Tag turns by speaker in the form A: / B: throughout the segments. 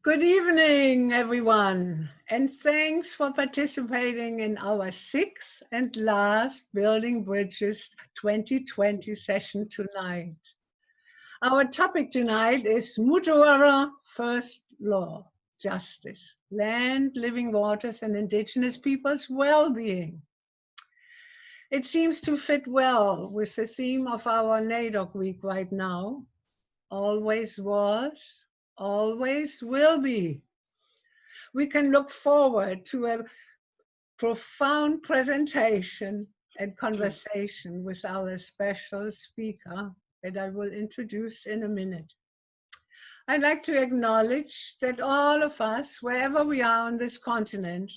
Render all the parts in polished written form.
A: Good evening, everyone, and thanks for participating in our sixth and last Building Bridges 2020 session tonight. Our topic tonight is Matawara First Law, Justice, Land, Living Waters, and Indigenous Peoples' Well-Being. It seems to fit well with the theme of our NAIDOC week right now. Always was, always will be. We can look forward to a profound presentation and conversation with our special speaker that I will introduce in a minute. I'd like to acknowledge that all of us, wherever we are on this continent,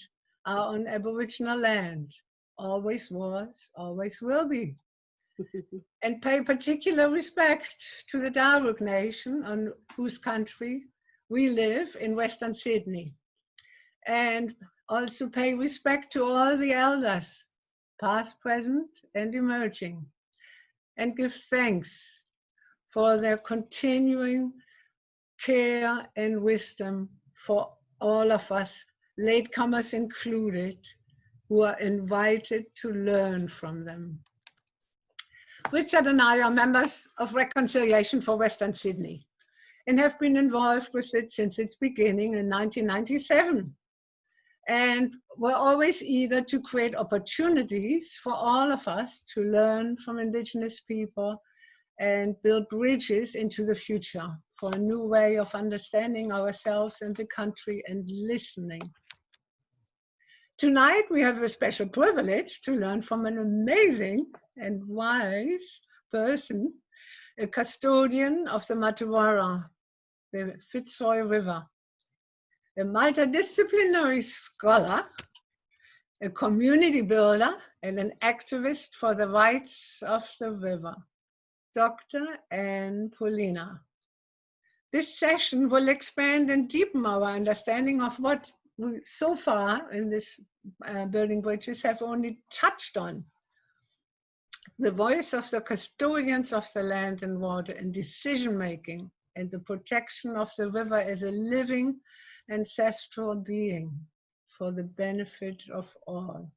A: are on Aboriginal land. Always was, always will be. And pay particular respect to the Darug Nation on whose country we live in Western Sydney. And also pay respect to all the elders, past, present, and emerging, and give thanks for their continuing care and wisdom for all of us, latecomers included, who are invited to learn from them. Richard and I are members of Reconciliation for Western Sydney and have been involved with it since its beginning in 1997. And we're always eager to create opportunities for all of us to learn from Indigenous people and build bridges into the future for a new way of understanding ourselves and the country and listening. Tonight, we have the special privilege to learn from an amazing and wise person, a custodian of the Matawara, the Fitzroy River, a multidisciplinary scholar, a community builder, and an activist for the rights of the river, Dr. Anne Paulina. This session will expand and deepen our understanding of what we so far in this Building Bridges have only touched on. The voice of the custodians of the land and water in decision making and the protection of the river as a living ancestral being for the benefit of all.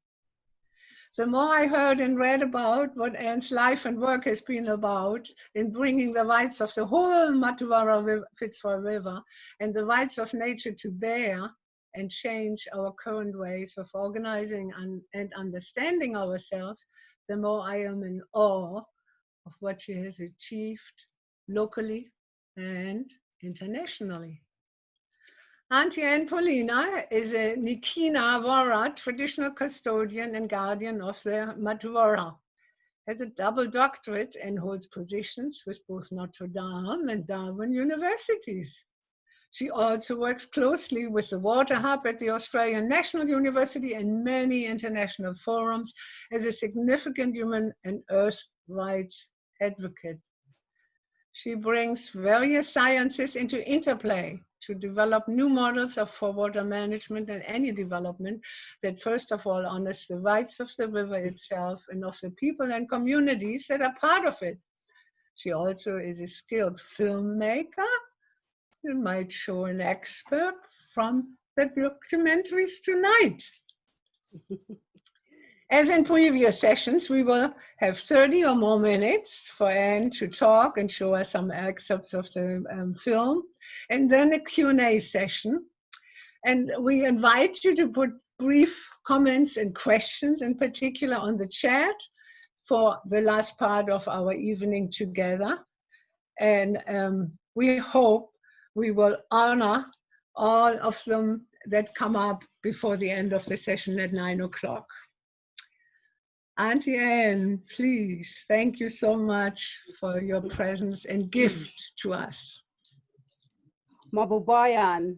A: The more I heard and read about what Anne's life and work has been about in bringing the rights of the whole Matawara Fitzroy River and the rights of nature to bear and change our current ways of organizing and understanding ourselves, the more I am in awe of what she has achieved locally and internationally. Aunty Anne Paulina is a Noonkanbah traditional custodian and guardian of the Matawara, has a double doctorate and holds positions with both Notre Dame and Darwin universities. She also works closely with the Water Hub at the Australian National University and many international forums as a significant human and earth rights advocate. She brings various sciences into interplay to develop new models for water management and any development that first of all honors the rights of the river itself and of the people and communities that are part of it. She also is a skilled filmmaker. You might show an expert from the documentaries tonight. As in previous sessions, we will have 30 or more minutes for Anne to talk and show us some excerpts of the film, and then a Q&A session. And we invite you to put brief comments and questions, in particular on the chat, for the last part of our evening together. And we hope we will honor all of them that come up before the end of the session at 9 o'clock. Aunty Anne, please, thank you so much for your presence and gift to us.
B: Mabubayan,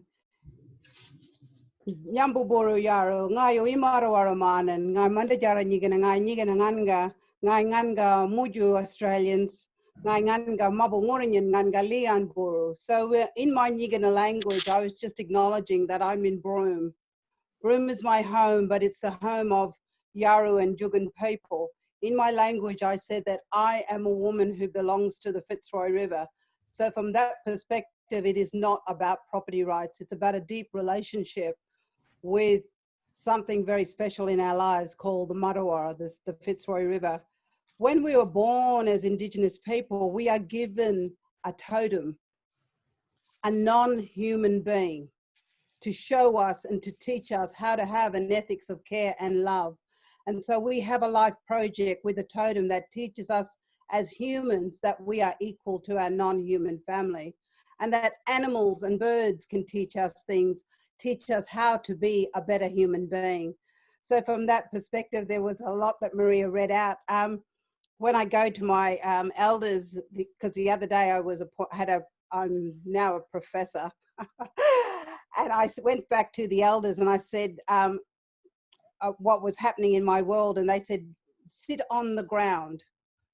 B: Nyambuboro Yaro, Ngayo Imarawara Manan, Ngamandajara Niganga, Nganga Muju Australians, Nganga Mabumorin, Nganga Leon Boro. So in my Nigana language, I was just acknowledging that I'm in Broome. Broome is my home, but it's the home of Yaru and Jugan people. In my language, I said that I am a woman who belongs to the Fitzroy River. So from that perspective, perspective, it is not about property rights. It's about a deep relationship with something very special in our lives called the Matawara, the Fitzroy River. When we were born as Indigenous people, we are given a totem, a non-human being, to show us and to teach us how to have an ethics of care and love. And so we have a life project with a totem that teaches us as humans that we are equal to our non-human family, and that animals and birds can teach us things, teach us how to be a better human being. So from that perspective, there was a lot that Maria read out. When I go to my elders, because the other day I'm now a professor, and I went back to the elders and I said what was happening in my world, and they said, sit on the ground,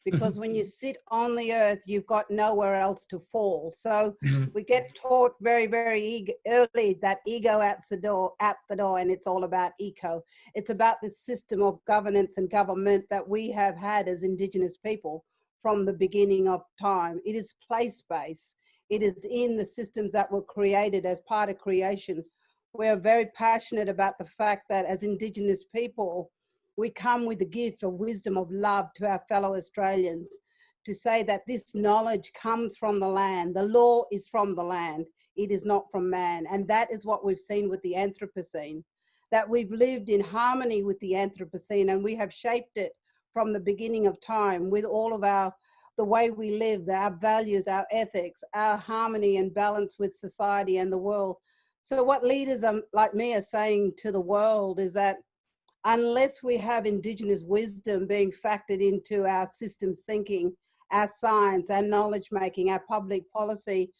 B: because when you sit on the earth, you've got nowhere else to fall. So we get taught very, very early that ego out the door, and it's all about eco. It's about the system of governance and government that we have had as Indigenous people from the beginning of time. It is place-based. It is in the systems that were created as part of creation. We're very passionate about the fact that as Indigenous people, we come with the gift of wisdom, of love to our fellow Australians, to say that this knowledge comes from the land. The law is from the land. It is not from man. And that is what we've seen with the Anthropocene, that we've lived in harmony with the Anthropocene, and we have shaped it from the beginning of time with all of the way we live, our values, our ethics, our harmony and balance with society and the world. So what leaders like me are saying to the world is that unless we have Indigenous wisdom being factored into our systems thinking, our science, our knowledge making, our public policy,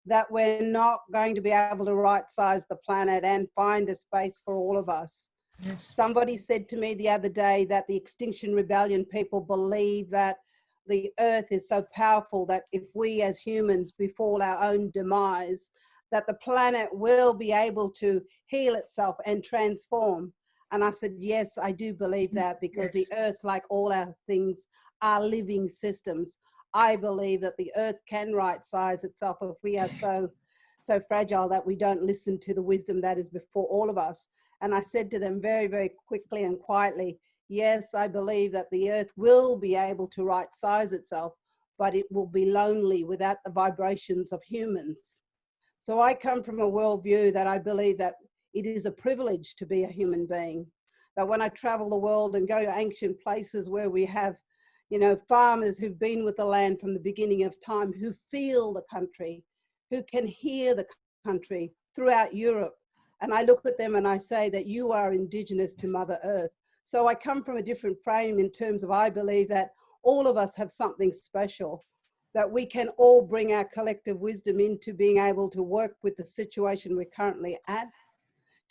B: that we're not going to be able to right-size the planet and find a space for all of us.
A: Yes.
B: Somebody said to me the other day that the Extinction Rebellion people believe that the earth is so powerful that if we as humans befall our own demise, that the planet will be able to heal itself and transform. And I said, yes, I do believe that, because the earth, like all our things, are living systems. I believe that the earth can right-size itself if we are so fragile that we don't listen to the wisdom that is before all of us. And I said to them very, very quickly and quietly, yes, I believe that the earth will be able to right-size itself, but it will be lonely without the vibrations of humans. So I come from a worldview that I believe that it is a privilege to be a human being. That when I travel the world and go to ancient places where we have, farmers who've been with the land from the beginning of time, who feel the country, who can hear the country throughout Europe. And I look at them and I say that you are Indigenous to Mother Earth. So I come from a different frame in terms of, I believe that all of us have something special, that we can all bring our collective wisdom into being able to work with the situation we're currently at.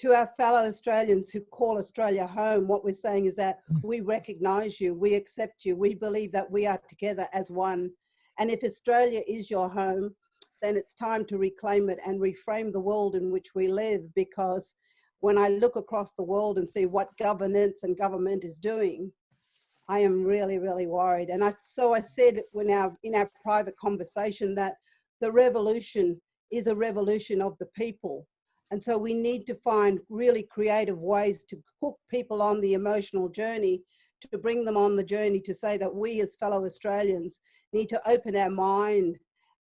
B: To our fellow Australians who call Australia home, what we're saying is that we recognise you, we accept you, we believe that we are together as one. And if Australia is your home, then it's time to reclaim it and reframe the world in which we live, because when I look across the world and see what governance and government is doing, I am really, really worried. And so I said in our private conversation that the revolution is a revolution of the people. And so we need to find really creative ways to hook people on the emotional journey, to bring them on the journey, to say that we as fellow Australians need to open our mind,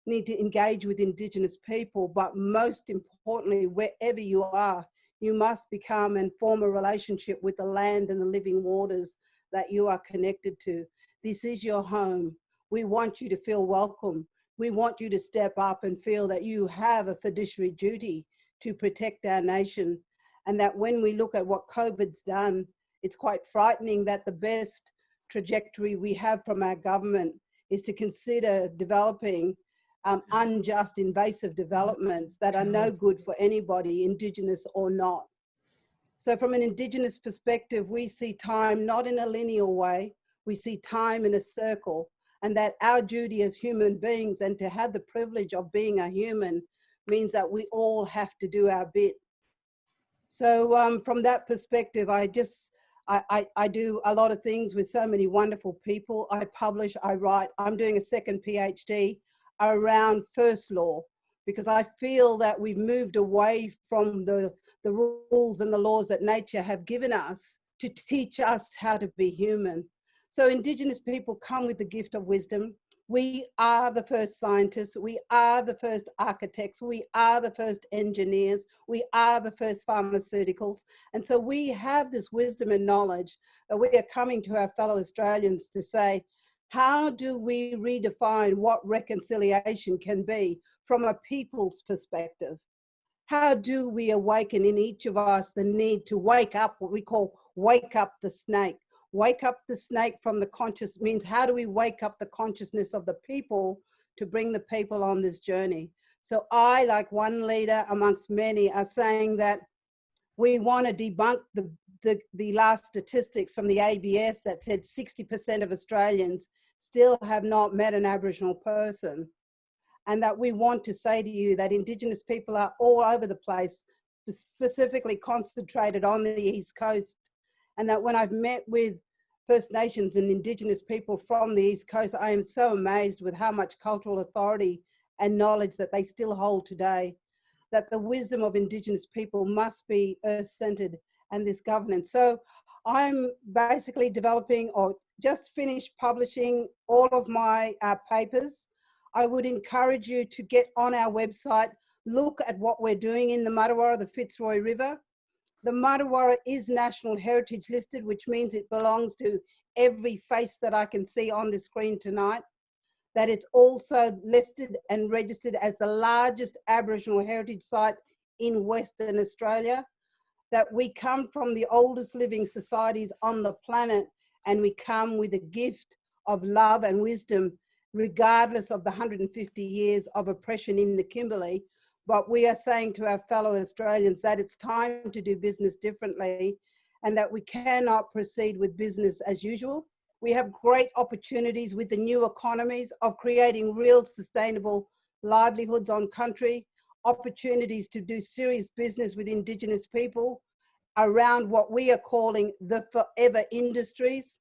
B: need to engage with Indigenous people, but most importantly, wherever you are, you must become and form a relationship with the land and the living waters that you are connected to. This is your home. We want you to feel welcome. We want you to step up and feel that you have a fiduciary duty to protect our nation. And that when we look at what COVID's done, it's quite frightening that the best trajectory we have from our government is to consider developing unjust invasive developments that are no good for anybody, Indigenous or not. So from an Indigenous perspective, we see time not in a linear way, we see time in a circle, and that our duty as human beings, and to have the privilege of being a human, means that we all have to do our bit. So from that perspective, I do a lot of things with so many wonderful people. I publish, I write. I'm doing a second PhD around first law, because I feel that we've moved away from the rules and the laws that nature have given us to teach us how to be human. So Indigenous people come with the gift of wisdom. We are the first scientists, we are the first architects, we are the first engineers, we are the first pharmaceuticals. And so we have this wisdom and knowledge that we are coming to our fellow Australians to say, how do we redefine what reconciliation can be from a people's perspective? How do we awaken in each of us the need to wake up, what we call wake up the snake? Wake up the snake from the conscious means how do we wake up the consciousness of the people to bring the people on this journey? So I, like one leader amongst many, are saying that we want to debunk the last statistics from the ABS that said 60% of Australians still have not met an Aboriginal person. And that we want to say to you that Indigenous people are all over the place, specifically concentrated on the East Coast. And that when I've met with First Nations and Indigenous people from the East Coast, I am so amazed with how much cultural authority and knowledge that they still hold today. That the wisdom of Indigenous people must be earth-centered and this governance. So I'm basically developing or just finished publishing all of my papers. I would encourage you to get on our website, look at what we're doing in the Matawara, the Fitzroy River. The Matawara is National Heritage listed, which means it belongs to every face that I can see on the screen tonight. That it's also listed and registered as the largest Aboriginal heritage site in Western Australia. That we come from the oldest living societies on the planet, and we come with a gift of love and wisdom, regardless of the 150 years of oppression in the Kimberley. But we are saying to our fellow Australians that it's time to do business differently and that we cannot proceed with business as usual. We have great opportunities with the new economies of creating real sustainable livelihoods on country, opportunities to do serious business with Indigenous people around what we are calling the forever industries,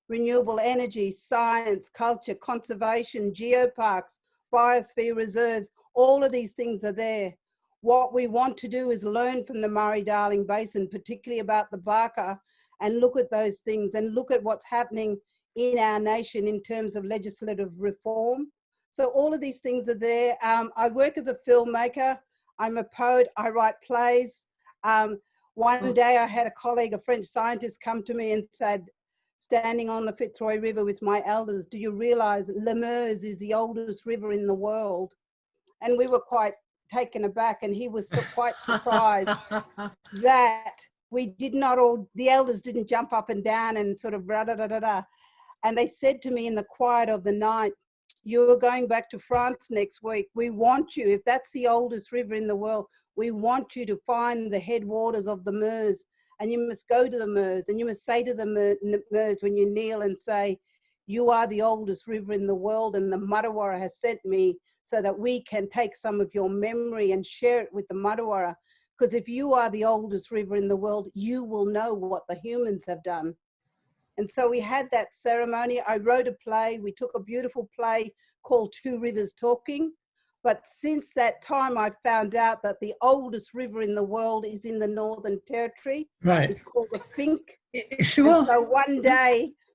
B: renewable energy, science, culture, conservation, geoparks, biosphere reserves. All of these things are there. What we want to do is learn from the Murray-Darling Basin, particularly about the Barker, and look at those things and look at what's happening in our nation in terms of legislative reform. So all of these things are there. I work as a filmmaker. I'm a poet. I write plays. One day I had a colleague, a French scientist, come to me and said, standing on the Fitzroy River with my elders, do you realize Le Meuse is the oldest river in the world? And we were quite taken aback, and he was quite surprised that we did not all, the elders didn't jump up and down and sort of da-da-da-da-da. And they said to me in the quiet of the night, you are going back to France next week. We want you, if that's the oldest river in the world, we want you to find the headwaters of the Meuse, and you must go to the Meuse, and you must say to the Meuse when you kneel and say, you are the oldest river in the world, and the Matawara has sent me so that we can take some of your memory and share it with the Matawara. Because if you are the oldest river in the world, you will know what the humans have done. And so we had that ceremony. I wrote a play. We took a beautiful play called Two Rivers Talking. But since that time, I found out that the oldest river in the world is in the Northern Territory.
A: Right.
B: It's called the Fink.
A: Sure.
B: And so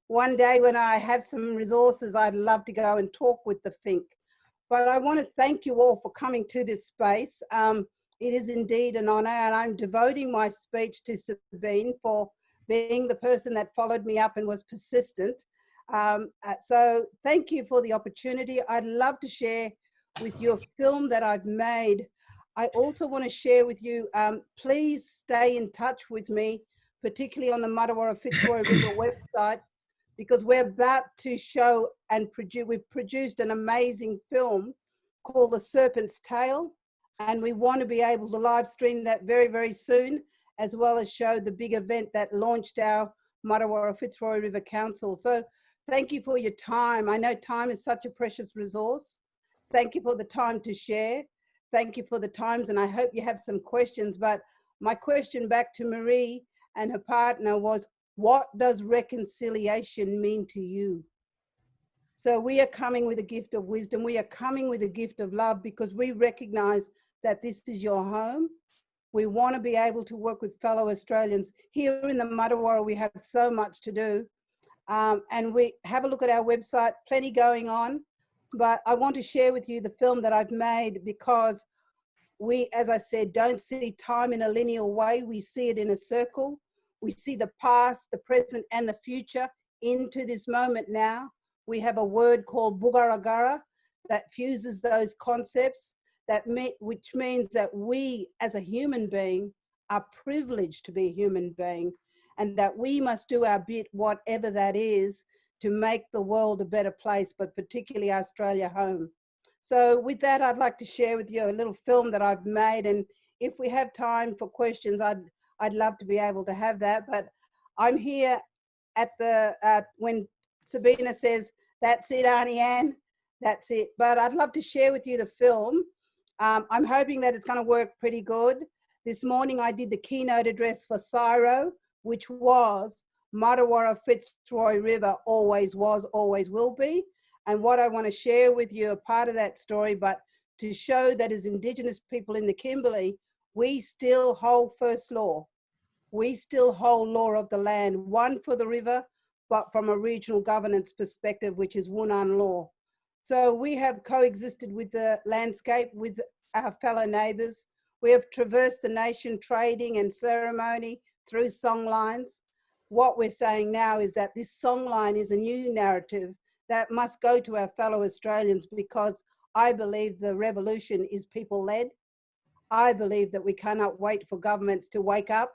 B: one day when I have some resources, I'd love to go and talk with the Fink. But I want to thank you all for coming to this space. It is indeed an honor, and I'm devoting my speech to Sabine for being the person that followed me up and was persistent. So thank you for the opportunity. I'd love to share with you a film that I've made. I also want to share with you, please stay in touch with me, particularly on the Matawara Fitzroy River website, because we're about to show and we've produced an amazing film called The Serpent's Tail, and we want to be able to live stream that very, very soon, as well as show the big event that launched our Matawara Fitzroy River Council. So thank you for your time. I know time is such a precious resource. Thank you for the time to share. Thank you for the times, and I hope you have some questions. But my question back to Marie and her partner was, what does reconciliation mean to you? So we are coming with a gift of wisdom. We are coming with a gift of love because we recognize that this is your home. We want to be able to work with fellow Australians. Here in the Matawara, we have so much to do. And we have a look at our website, plenty going on. But I want to share with you the film that I've made because we, as I said, don't see time in a linear way. We see it in a circle. We see the past, the present, and the future into this moment now. We have a word called bugaragara that fuses those concepts, which means that we, as a human being, are privileged to be a human being, and that we must do our bit, whatever that is, to make the world a better place, but particularly Australia home. So with that, I'd like to share with you a little film that I've made, and if we have time for questions, I'd love to be able to have that. But I'm here at when Sabina says, "That's it, Aunty Anne, that's it." But I'd love to share with you the film. I'm hoping that it's going to work pretty good. This morning I did the keynote address for CSIRO, which was Martuwarra Fitzroy River always was, always will be. And what I want to share with you, a part of that story, but to show that as Indigenous people in the Kimberley, we still hold first law. We still hold law of the land, one for the river, but from a regional governance perspective, which is Wunan law. So we have coexisted with the landscape, with our fellow neighbours. We have traversed the nation trading and ceremony through songlines. What we're saying now is that this songline is a new narrative that must go to our fellow Australians, because I believe the revolution is people-led. I believe that we cannot wait for governments to wake up.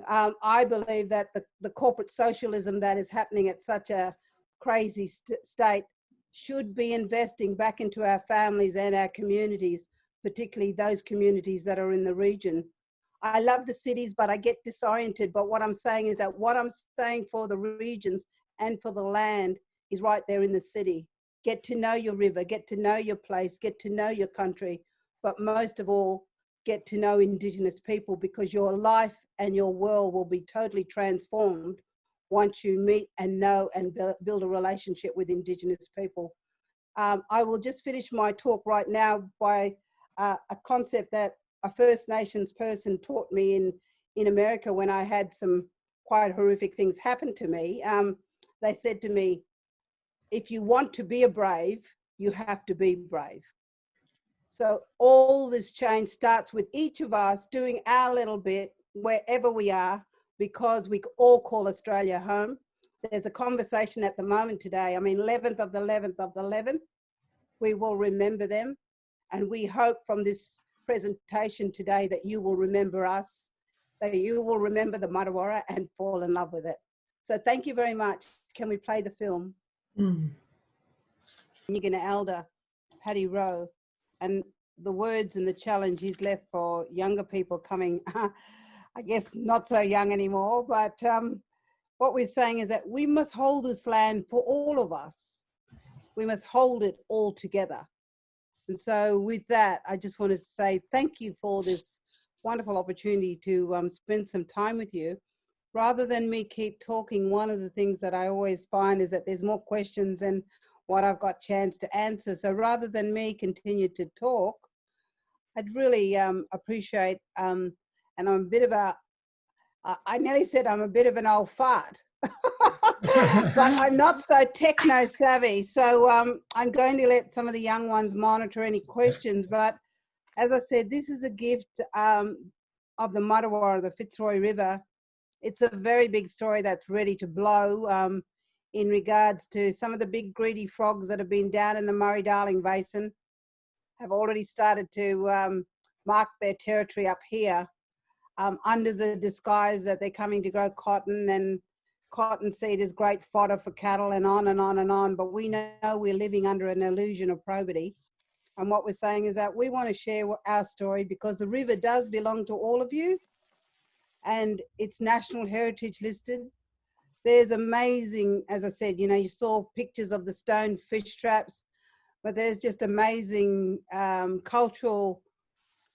B: I believe that the corporate socialism that is happening at such a crazy state should be investing back into our families and our communities, particularly those communities that are in the region. I love the cities, but I get disoriented. But what I'm saying is that what I'm saying for the regions and for the land is right there in the city. Get to know your river, get to know your place, get to know your country, but most of all, get to know Indigenous people, because your life and your world will be totally transformed once you meet and know and build a relationship with Indigenous people. I will just finish my talk right now by a concept that a First Nations person taught me in America when I had some quite horrific things happen to me. They said to me, if you want to be a brave, you have to be brave. So all this change starts with each of us doing our little bit wherever we are, because we all call Australia home. There's a conversation at the moment today. I mean, 11th of the 11th of the 11th, we will remember them. And we hope from this presentation today that you will remember us, that you will remember the Matawara and fall in love with it. So thank you very much. Can we play the film? Nigina Elder, Paddy Rowe, and the words and the challenge is left for younger people coming, I guess not so young anymore, but what we're saying is that we must hold this land for all of us. We must hold it all together. And so with that, I just want to say thank you for this wonderful opportunity to spend some time with you. Rather than me keep talking, one of the things that I always find is that there's more questions than what I've got chance to answer. So rather than me continue to talk, I'd really appreciate, and I'm a bit of a, I nearly said I'm a bit of an old fart, but I'm not so techno savvy. So I'm going to let some of the young ones monitor any questions. But as I said, this is a gift of the Matawara, the Fitzroy River. It's a very big story that's ready to blow in regards to some of the big greedy frogs that have been down in the Murray-Darling Basin have already started to mark their territory up here under the disguise that they're coming to grow cotton, and cotton seed is great fodder for cattle, and on and on and on. But we know we're living under an illusion of probity. And what we're saying is that we want to share our story, because the river does belong to all of you, and it's National Heritage listed. There's amazing, as I said, you know, you saw pictures of the stone fish traps, but there's just amazing cultural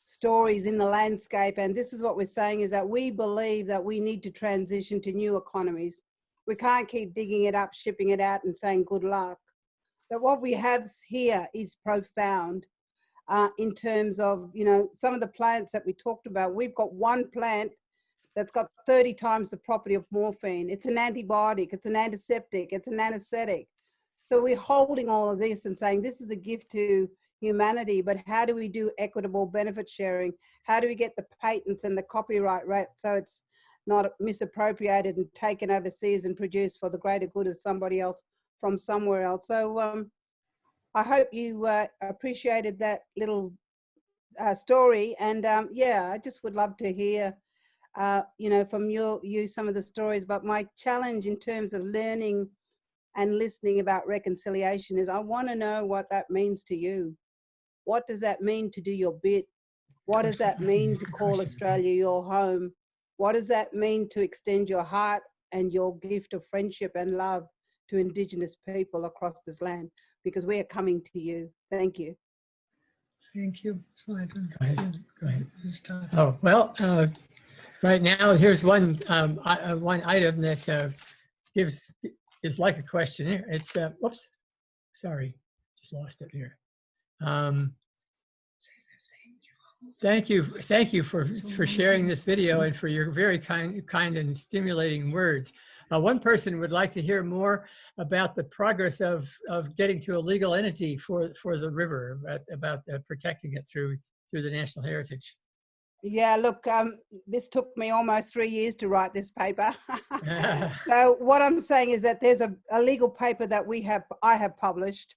B: stories in the landscape. And this is what we're saying, is that we believe that we need to transition to new economies. We can't keep digging it up, shipping it out and saying good luck. that what we have here is profound in terms of, you know, some of the plants that we talked about. We've got one plant that's got 30 times the property of morphine. It's an antibiotic, it's an antiseptic, it's an anesthetic. So we're holding all of this and saying this is a gift to humanity, but how do we do equitable benefit sharing? How do we get the patents and the copyright right so it's not misappropriated and taken overseas and produced for the greater good of somebody else from somewhere else? So I hope you appreciated that little story. And yeah, I just would love to hear, you know, from you some of the stories. But my challenge in terms of learning and listening about reconciliation is I want to know what that means to you. What does that mean to do your bit? What does that mean to call Australia your home? What does that mean to extend your heart and your gift of friendship and love to Indigenous people across this land? Because we are coming to you. Thank you.
A: Thank you. So I don't
C: Go ahead. Oh, well, right now, here's one item that is like a question. It's, whoops, sorry, just lost it here. Thank you for sharing this video and for your very kind and stimulating words. One person would like to hear more about the progress of getting to a legal entity for the river, about protecting it through the national heritage.
B: Yeah, look, this took me almost 3 years to write this paper. So what I'm saying is that there's a legal paper that I have published,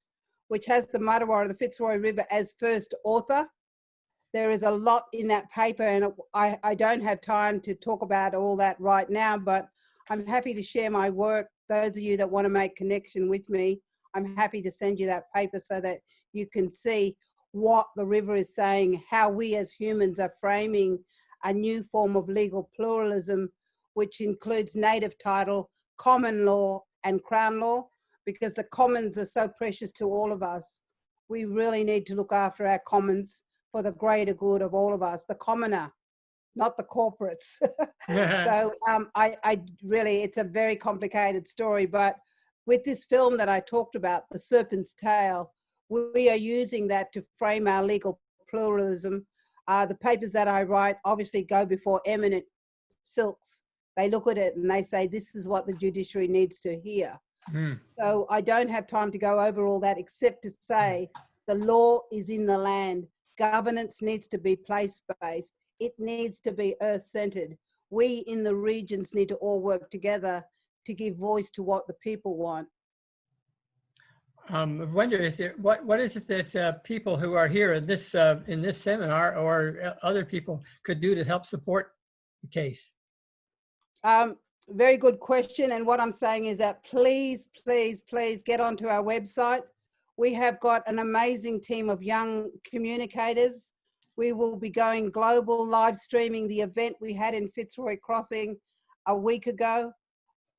B: which has the Matawara, the Fitzroy River, as first author. There is a lot in that paper, and I don't have time to talk about all that right now, but I'm happy to share my work. Those of you that want to make connection with me, I'm happy to send you that paper so that you can see what the river is saying, how we as humans are framing a new form of legal pluralism, which includes native title, common law, and crown law, because the commons are so precious to all of us. We really need to look after our commons for the greater good of all of us, the commoner, not the corporates. So I really, it's a very complicated story, but with this film that I talked about, The Serpent's Tail, we are using that to frame our legal pluralism. The papers that I write obviously go before eminent silks. They look at it and they say, this is what the judiciary needs to hear. So I don't have time to go over all that, except to say the law is in the land. Governance needs to be place-based. It needs to be earth-centered. We in the regions need to all work together to give voice to what the people want.
C: I wonder, what is it that people who are here in this seminar or other people could do to help support the case?
B: Very good question. And what I'm saying is that please, please, please get onto our website. We have got an amazing team of young communicators. We will be going global, live streaming the event we had in Fitzroy Crossing a week ago.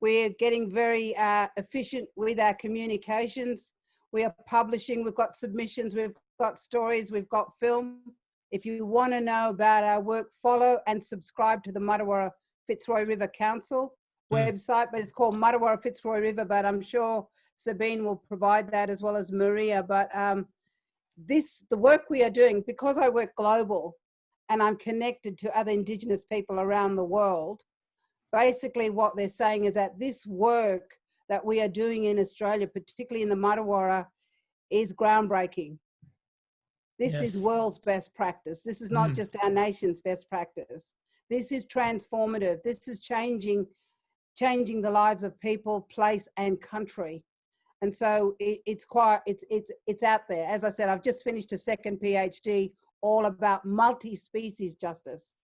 B: We're getting very efficient with our communications. We are publishing, we've got submissions, we've got stories, we've got film. If you want to know about our work, follow and subscribe to the Matawara Fitzroy River Council website, but it's called Matawara Fitzroy River, but I'm sure Sabine will provide that, as well as Maria. But the work we are doing, because I work global and I'm connected to other Indigenous people around the world, basically what they're saying is that this work that we are doing in Australia, particularly in the Matawara, is groundbreaking. This is world's best practice. This is not just our nation's best practice. This is transformative. This is changing the lives of people, place, and country. And so it's out there. As I said, I've just finished a second PhD all about multi-species justice.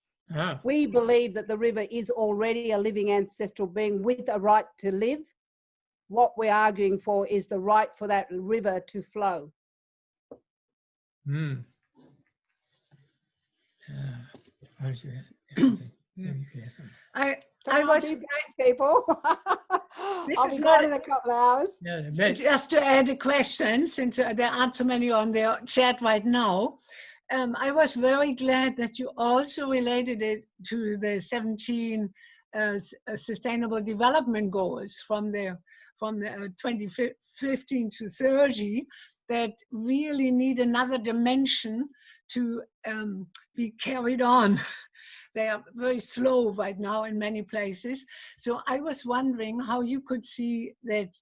B: We believe that the river is already a living ancestral being with a right to live. What we're arguing for is the right for that river to flow.
A: I was
B: people. I'll be gone in a couple of hours.
A: Just to add a question, since there aren't so many on the chat right now. I was very glad that you also related it to the 17 Sustainable Development Goals from the from 2015 to 30 that really need another dimension to be carried on. They are very slow right now in many places. So I was wondering how you could see that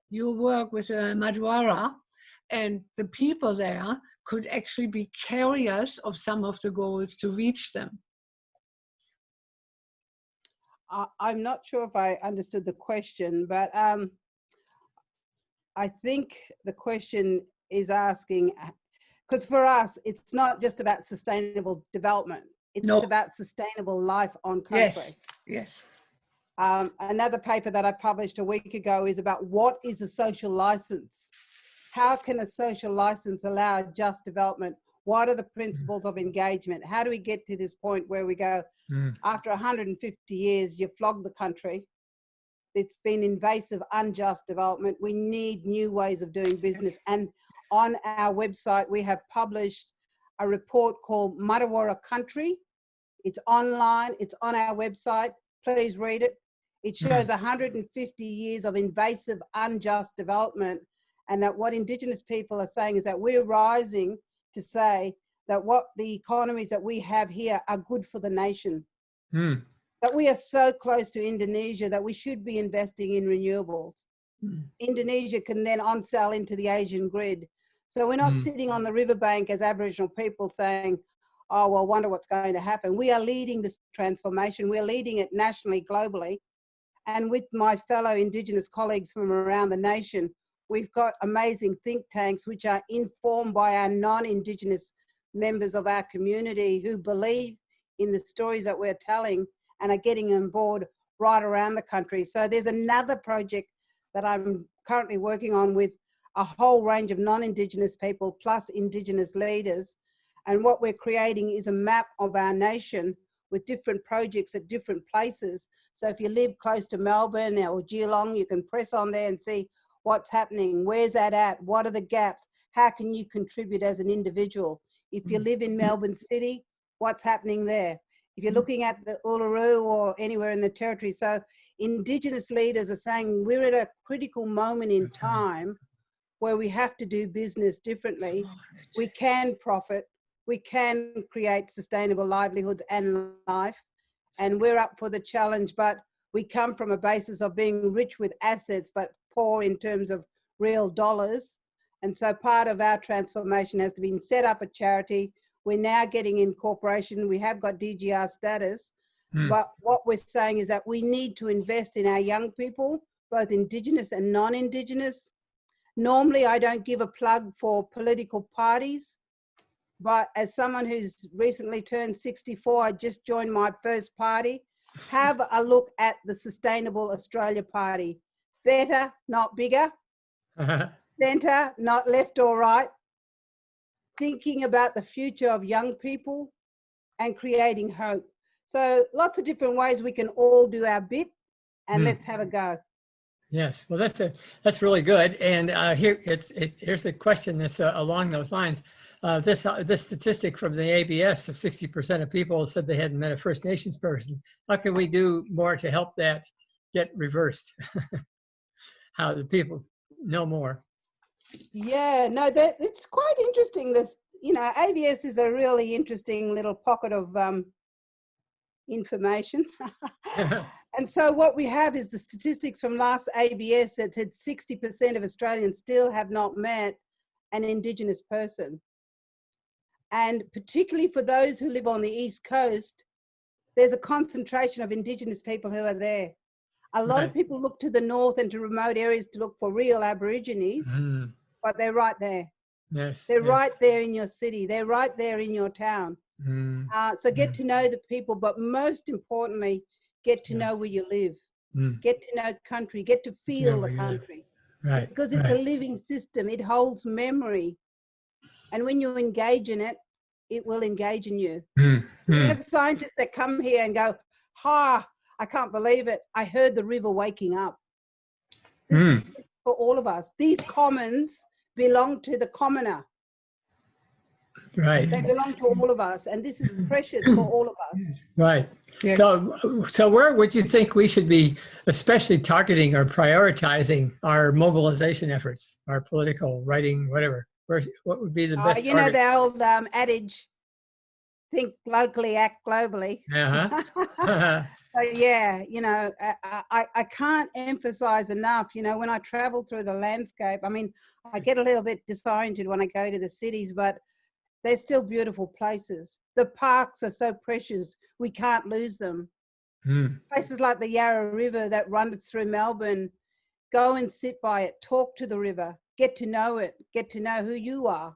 A: your work with Matawara and the people there could actually be carriers of some of the goals to reach them.
B: I'm not sure if I understood the question, but I think the question is asking, because for us, it's not just about sustainable development. It's about sustainable life on country.
A: Yes.
B: Another paper that I published a week ago is about what is a social license? How can a social license allow just development? What are the principles of engagement? How do we get to this point where we go, after 150 years, you flog the country. It's been invasive, unjust development. We need new ways of doing business. And on our website, we have published a report called Matawara Country. It's online, it's on our website. Please read it. It shows 150 years of invasive, unjust development. And that what Indigenous people are saying is that we're rising to say that what the economies that we have here are good for the nation. That we are so close to Indonesia that we should be investing in renewables. Indonesia can then on-sell into the Asian grid. So we're not sitting on the riverbank as Aboriginal people saying, oh, well, wonder what's going to happen. We are leading this transformation. We're leading it nationally, globally. And with my fellow Indigenous colleagues from around the nation, we've got amazing think tanks which are informed by our non-Indigenous members of our community who believe in the stories that we're telling and are getting on board right around the country. So there's another project that I'm currently working on with a whole range of non-Indigenous people plus Indigenous leaders. And what we're creating is a map of our nation with different projects at different places. So if you live close to Melbourne or Geelong, you can press on there and see what's happening, where's that at, what are the gaps, how can you contribute as an individual? If you live in Melbourne City, what's happening there? If you're looking at the Uluru or anywhere in the territory. So Indigenous leaders are saying we're at a critical moment in time where we have to do business differently. We can profit, we can create sustainable livelihoods and life, and we're up for the challenge, but we come from a basis of being rich with assets, but poor in terms of real dollars. And so part of our transformation has to be set up a charity. We're now getting incorporation. We have got DGR status, but what we're saying is that we need to invest in our young people, both Indigenous and non-Indigenous. Normally, I don't give a plug for political parties, but as someone who's recently turned 64, I just joined my first party. Have a look at the Sustainable Australia Party. Better, not bigger. Centre, not left or right. Thinking about the future of young people and creating hope. So lots of different ways we can all do our bit, and let's have a go.
C: Yes, well, that's really good. And here's the question that's along those lines. This statistic from the ABS, the 60% of people said they hadn't met a First Nations person. How can we do more to help that get reversed? How the people know more?
B: Yeah, no, it's quite interesting. This, ABS is a really interesting little pocket of information. And so what we have is the statistics from last ABS that said 60% of Australians still have not met an Indigenous person. And particularly for those who live on the East Coast, there's a concentration of Indigenous people who are there. A lot of people look to the north and to remote areas to look for real Aborigines, but they're right there.
C: Yes,
B: they're right there in your city. They're right there in your town. So get to know the people, but most importantly, get to know where you live. Get to know country. Get to feel the country.
C: Right.
B: Because it's a living system. It holds memory. And when you engage in it, it will engage in you. We have scientists that come here and go, I can't believe it. I heard the river waking up. This is for all of us. These commons belong to the commoner.
C: Right.
B: They belong to all of us. And this is precious for all of us.
C: Right.
A: Yes.
C: So where would you think we should be especially targeting or prioritizing our mobilization efforts, our political writing, whatever? What would be the best
B: You know
C: target?
B: the old adage, think locally, act globally.
C: Uh-huh.
B: So yeah, you know, I can't emphasize enough, you know, when I travel through the landscape, I mean, I get a little bit disoriented when I go to the cities, but they're still beautiful places. The parks are so precious, we can't lose them. Places like the Yarra River that runs through Melbourne, go and sit by it, talk to the river, get to know it, get to know who you are.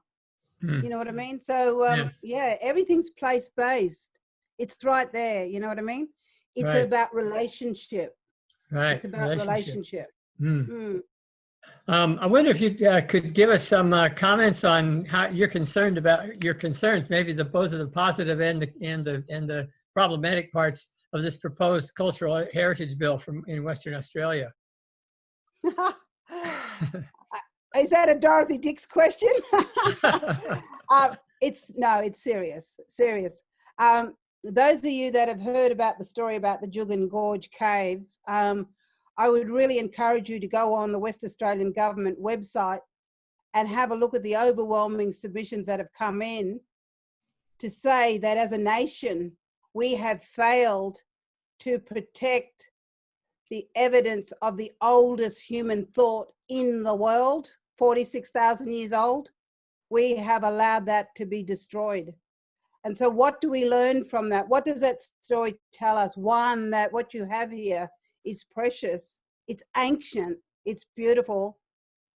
B: You know what I mean? So
C: Yes.
B: yeah, everything's place-based. It's right there, you know what I mean? It's
C: Right.
B: about relationship.
C: Right.
B: It's about relationship.
C: I wonder if you could give us some comments on how you're concerned about your concerns, maybe both of the positive and the problematic parts of this proposed cultural heritage bill in Western Australia.
B: Is that a Dorothy Dix question? It's serious. Those of you that have heard about the story about the Juukan Gorge caves, I would really encourage you to go on the West Australian Government website and have a look at the overwhelming submissions that have come in to say that as a nation, we have failed to protect the evidence of the oldest human thought in the world, 46,000 years old. We have allowed that to be destroyed. And so what do we learn from that? What does that story tell us? One, that what you have here is precious, it's ancient, it's beautiful,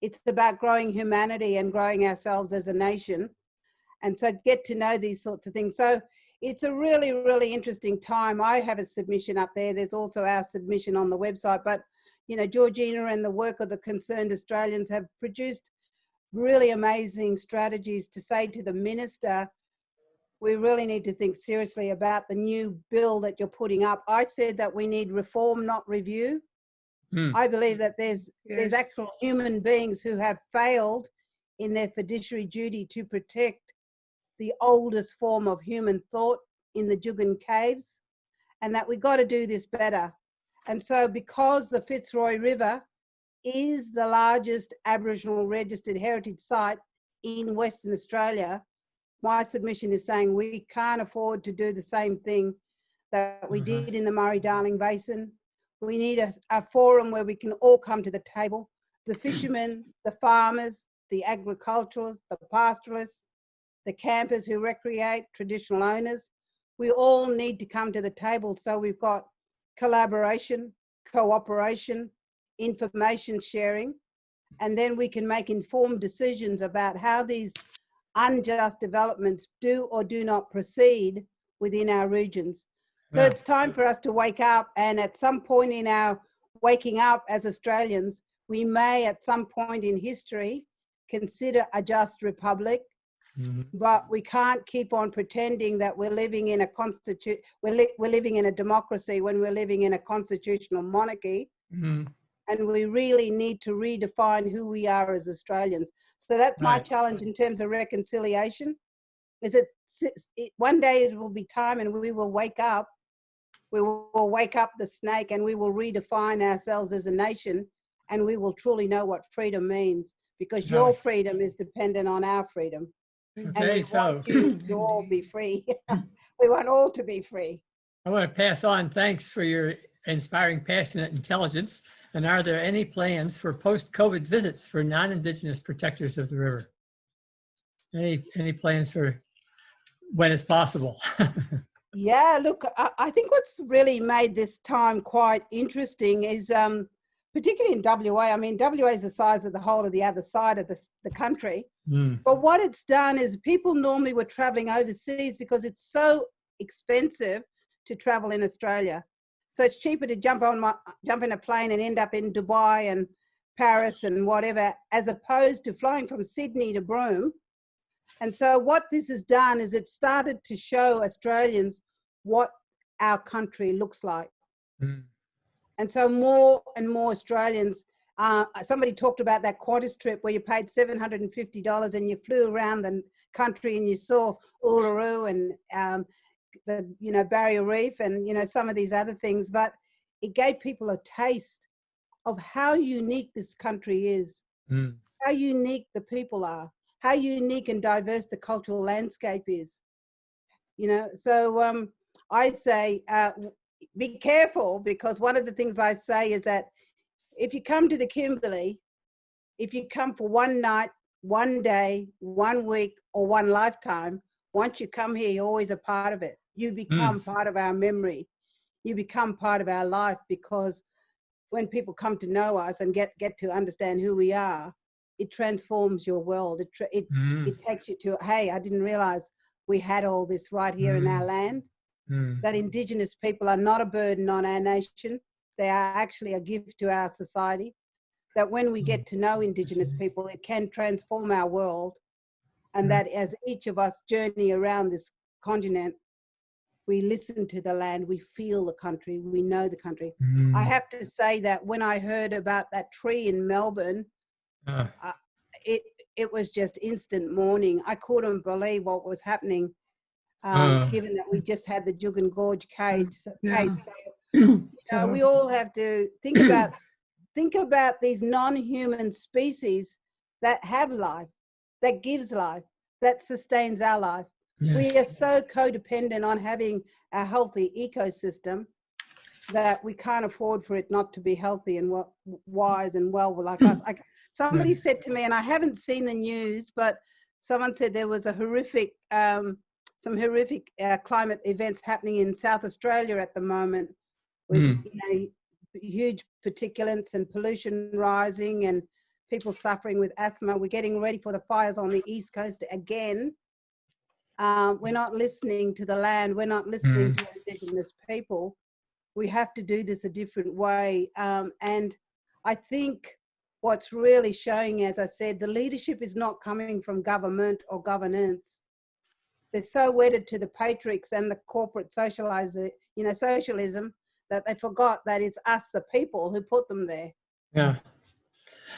B: it's about growing humanity and growing ourselves as a nation. And so get to know these sorts of things. So it's a really, really interesting time. I have a submission up there. There's also our submission on the website. But, you know, Georgina and the work of the Concerned Australians have produced really amazing strategies to say to the minister, we really need to think seriously about the new bill that you're putting up. I said that we need reform, not review. I believe that there's actual human beings who have failed in their fiduciary duty to protect the oldest form of human thought in the Juukan caves, and that we've got to do this better. And so because the Fitzroy River is the largest Aboriginal registered heritage site in Western Australia, my submission is saying we can't afford to do the same thing that we did in the Murray-Darling Basin. We need a forum where we can all come to the table, the fishermen, the farmers, the agriculturalists, the pastoralists, the campers who recreate, traditional owners. We all need to come to the table so we've got collaboration, cooperation, information sharing, and then we can make informed decisions about how these unjust developments do or do not proceed within our regions. So it's time for us to wake up, and at some point in our waking up as Australians, we may at some point in history consider a just republic, but we can't keep on pretending that we're living in a we're living in a democracy when we're living in a constitutional monarchy. And we really need to redefine who we are as Australians. So that's my challenge in terms of reconciliation. Is it one day it will be time and we will wake up. We will wake up the snake and we will redefine ourselves as a nation, and we will truly know what freedom means, because your freedom is dependent on our freedom. And we want you to all be free. We want all to be free.
C: I want to pass on thanks for your inspiring, passionate intelligence. And are there any plans for post-COVID visits for non-Indigenous protectors of the river? Any plans for when it's possible?
B: Yeah, look, I think what's really made this time quite interesting is, particularly in WA, I mean, WA is the size of the whole of the other side of the country. But what it's done is people normally were traveling overseas because it's so expensive to travel in Australia. So it's cheaper to jump in a plane and end up in Dubai and Paris and whatever, as opposed to flying from Sydney to Broome. And so what this has done is it started to show Australians what our country looks like. And so more and more Australians, somebody talked about that Qantas trip where you paid $750 and you flew around the country and you saw Uluru and you know, barrier reef and, you know, some of these other things, but it gave people a taste of how unique this country is, how unique the people are, how unique and diverse the cultural landscape is, you know. So I say, be careful, because one of the things I say is that if you come to the Kimberley, if you come for one night, one day, 1 week, or one lifetime, once you come here, you're always a part of it. You become part of our memory. You become part of our life, because when people come to know us and get to understand who we are, it transforms your world. It takes you to, hey, I didn't realize we had all this right here in our land, that Indigenous people are not a burden on our nation. They are actually a gift to our society, that when we get to know Indigenous people, it can transform our world, and that as each of us journey around this continent, we listen to the land, we feel the country, we know the country. I have to say that when I heard about that tree in Melbourne, it was just instant mourning. I couldn't believe what was happening, given that we just had the Juukan Gorge case. So, we all have to think about these non-human species that have life, that gives life, that sustains our life. Yes. We are so codependent on having a healthy ecosystem that we can't afford for it not to be healthy and wise and well like us. Somebody said to me, and I haven't seen the news, but someone said there was a horrific, some horrific climate events happening in South Australia at the moment, with you know, huge particulates and pollution rising and people suffering with asthma. We're getting ready for the fires on the East Coast again. We're not listening to the land. We're not listening to Indigenous people. We have to do this a different way. And I think what's really showing, as I said, the leadership is not coming from government or governance. They're so wedded to the patriarchs and the corporate socialism that they forgot that it's us, the people, who put them there.
C: Yeah.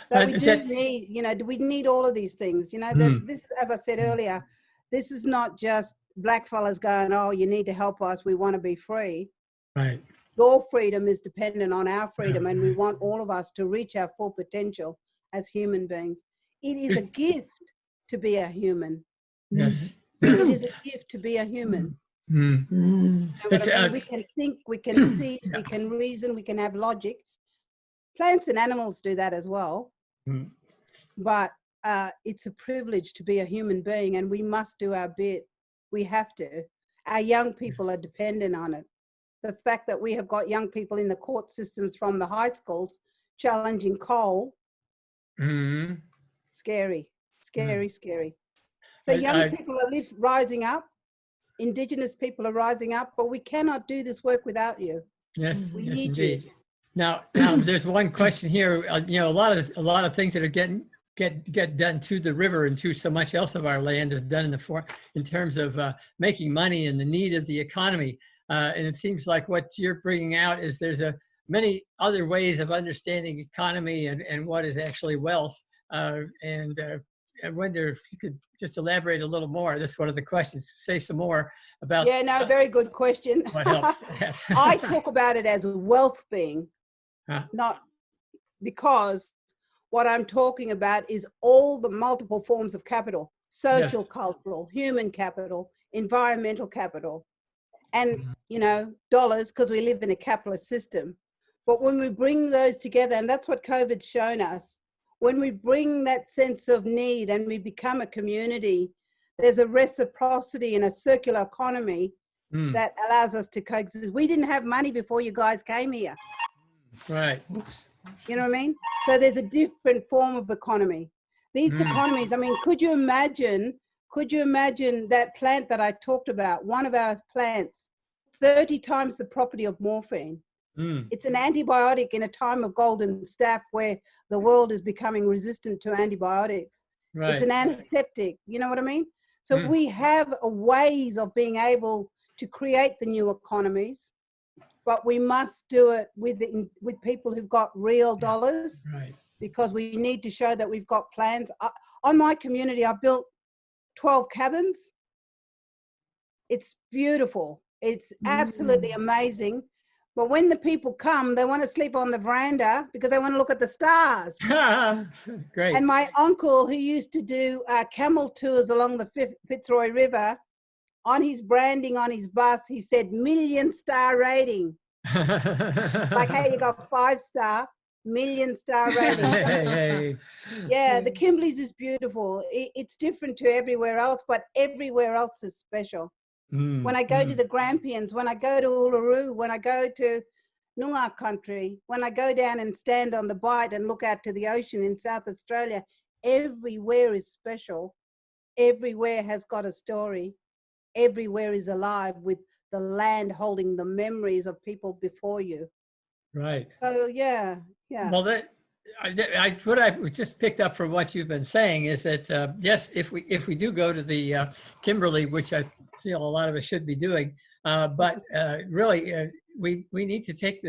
B: That we do need, you know, we need all of these things. You know, this, as I said earlier, this is not just black fellas going, oh, you need to help us, we want to be free.
C: Right.
B: Your freedom is dependent on our freedom, and we want all of us to reach our full potential as human beings. It is a gift to be a human.
C: Yes.
B: It is a gift to be a human. You know what I mean? We can think, we can see, we can reason, we can have logic. Plants and animals do that as well. But it's a privilege to be a human being, and we must do our bit. We have to. Our young people are dependent on it. The fact that we have got young people in the court systems from the high schools challenging coal, scary, scary, scary. So young people are rising up, Indigenous people are rising up, but we cannot do this work without you.
C: Yes,
B: we
C: yes,
B: need
C: indeed.
B: you.
C: Now, there's one question here. You know, a lot of things that are get done to the river and to so much else of our land is done in terms of making money and the need of the economy. And it seems like what you're bringing out is there's many other ways of understanding economy and what is actually wealth. And I wonder if you could just elaborate a little more. That's one of the questions. Say some more about.
B: Yeah, no, very good question.
C: What helps?
B: I talk about it as wealth being, not because what I'm talking about is all the multiple forms of capital: social, cultural, human capital, environmental capital, and, you know, dollars, because we live in a capitalist system. But when we bring those together, and that's what COVID's shown us, when we bring that sense of need and we become a community, there's a reciprocity and a circular economy that allows us to coexist. We didn't have money before you guys came here.
C: Right.
B: You know what I mean? So there's a different form of economy. These economies, I mean, could you imagine that plant that I talked about, one of our plants, 30 times the property of morphine. It's an antibiotic in a time of golden staph where the world is becoming resistant to antibiotics. Right. It's an antiseptic, you know what I mean? So we have ways of being able to create the new economies, but we must do it with people who've got real dollars, because we need to show that we've got plans. On my community, I've built 12 cabins. It's beautiful. It's absolutely amazing. But when the people come, they want to sleep on the veranda because they want to look at the stars.
C: Great.
B: And my uncle, who used to do camel tours along the Fitzroy River, on his branding on his bus, he said 1,000,000-star rating. Like how you got 5-star, 1,000,000-star rating.
C: Hey.
B: Yeah, the Kimberleys is beautiful. It's different to everywhere else, but everywhere else is special. When I go to the Grampians, when I go to Uluru, when I go to Noonkanbah country, when I go down and stand on the bight and look out to the ocean in South Australia, everywhere is special. Everywhere has got a story. Everywhere is alive with the land holding the memories of people before you.
C: Right.
B: So yeah.
C: Well, what I just picked up from what you've been saying is that yes, if we do go to the Kimberley, which I feel a lot of us should be doing, but really we need to take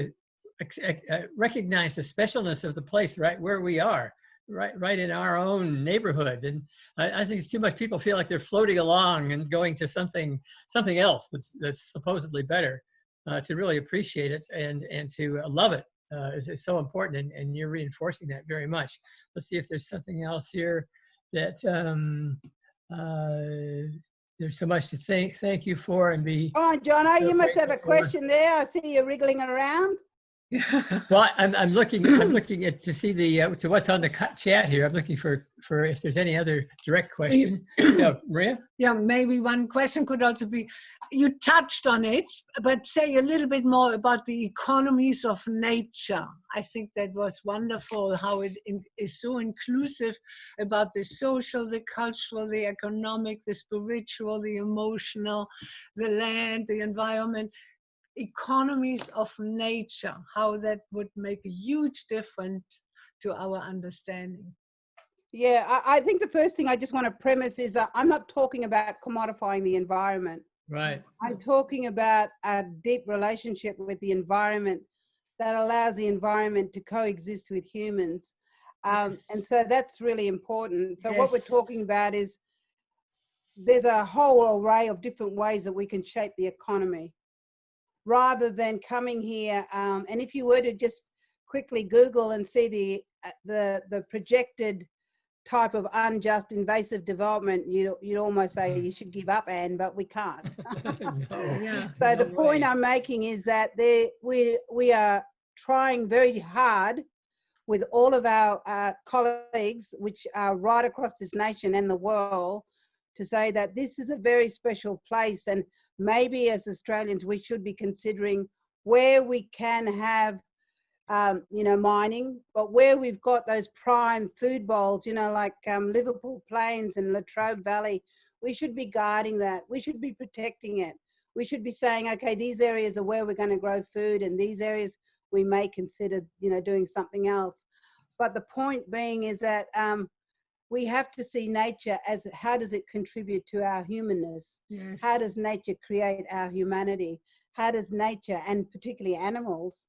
C: recognize the specialness of the place right where we are, right in our own neighborhood. And I think it's too much people feel like they're floating along and going to something else that's supposedly better. To really appreciate it and to love it. Is so important, and you're reinforcing that very much. Let's see if there's something else here that there's so much to thank you for and be.
B: Oh, Jono, you must have a question there. I see you wriggling around.
C: Well, I'm looking at to see the to what's on the chat here. I'm looking for if there's any other direct question. So, Maria?
A: Yeah, maybe one question could also be, you touched on it, but say a little bit more about the economies of nature. I think that was wonderful how it is so inclusive about the social, the cultural, the economic, the spiritual, the emotional, the land, the environment. Economies of nature, how that would make a huge difference to our understanding.
B: Yeah, I think the first thing I just want to premise is I'm not talking about commodifying the environment.
C: Right.
B: I'm talking about a deep relationship with the environment that allows the environment to coexist with humans. And so that's really important. So what we're talking about is there's a whole array of different ways that we can shape the economy. Rather than coming here, and if you were to just quickly Google and see the projected type of unjust invasive development, you'd almost say you should give up, Anne, but we can't. So the point I'm making is that we are trying very hard with all of our colleagues, which are right across this nation and the world, to say that this is a very special place, and maybe as Australians we should be considering where we can have mining, but where we've got those prime food bowls, like Liverpool Plains and Latrobe Valley, we should be guarding that. We should be protecting it. We should be saying, okay, these areas are where we're going to grow food, and these areas we may consider doing something else. But the point being is that we have to see nature as how does it contribute to our humanness? Yes. How does nature create our humanity? How does nature, and particularly animals,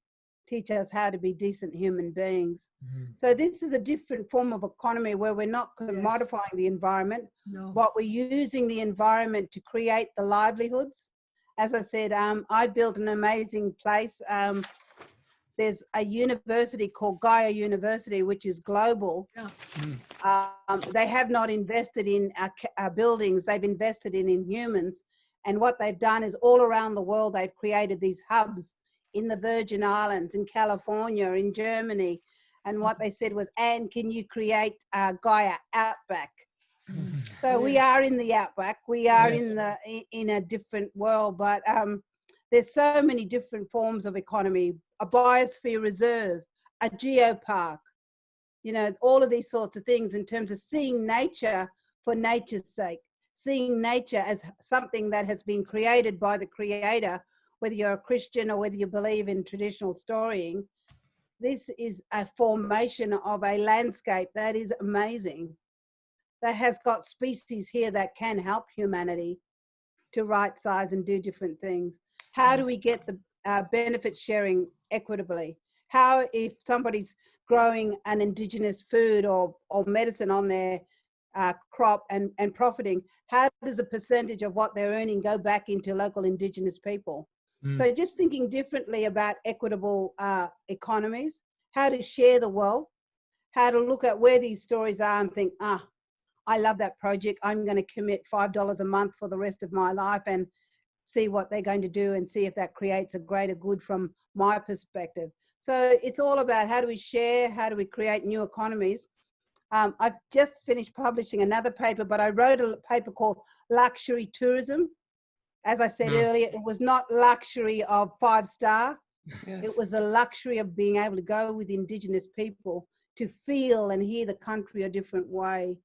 B: teach us how to be decent human beings? So this is a different form of economy where we're not commodifying the environment, but we're using the environment to create the livelihoods. As I said, I built an amazing place. There's a university called Gaia University, which is global. They have not invested in our buildings, they've invested in humans. And what they've done is all around the world, they've created these hubs in the Virgin Islands, in California, in Germany. And what they said was, Anne, can you create Gaia Outback? So we are in the Outback, we are in a different world, but there's so many different forms of economy. A biosphere reserve, a geopark, all of these sorts of things in terms of seeing nature for nature's sake, seeing nature as something that has been created by the creator, whether you're a Christian or whether you believe in traditional storying. This is a formation of a landscape that is amazing, that has got species here that can help humanity to right size and do different things. How do we get the benefit sharing equitably? How, if somebody's growing an indigenous food or medicine on their crop and profiting, how does a percentage of what they're earning go back into local Indigenous people? So just thinking differently about equitable economies, how to share the wealth, how to look at where these stories are and think, I love that project. I'm going to commit $5 a month for the rest of my life and see what they're going to do and see if that creates a greater good from my perspective. So it's all about how do we share, how do we create new economies. I've just finished publishing another paper, but I wrote a paper called Luxury Tourism. As I said earlier, it was not luxury of 5-star.
A: Yes.
B: It was the luxury of being able to go with Indigenous people to feel and hear the country a different way,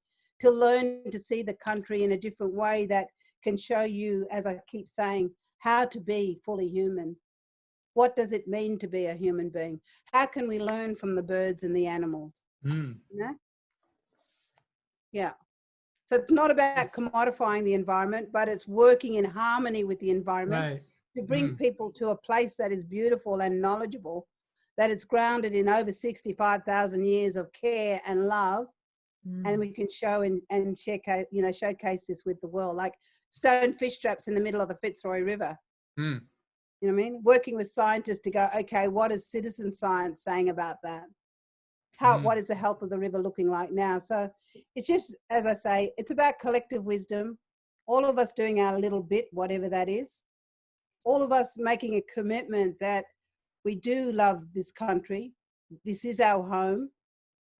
B: to learn to see the country in a different way that can show you, as I keep saying, how to be fully human. What does it mean to be a human being? How can we learn from the birds and the animals? You know? Yeah. So it's not about commodifying the environment, but it's working in harmony with the environment to bring people to a place that is beautiful and knowledgeable, that is grounded in over 65,000 years of care and love. And we can show and showcase this with the world, like stone fish traps in the middle of the Fitzroy River. You know what I mean? Working with scientists to go, okay, what is citizen science saying about that? What is the health of the river looking like now? So it's just, as I say, it's about collective wisdom, all of us doing our little bit, whatever that is, all of us making a commitment that we do love this country. This is our home.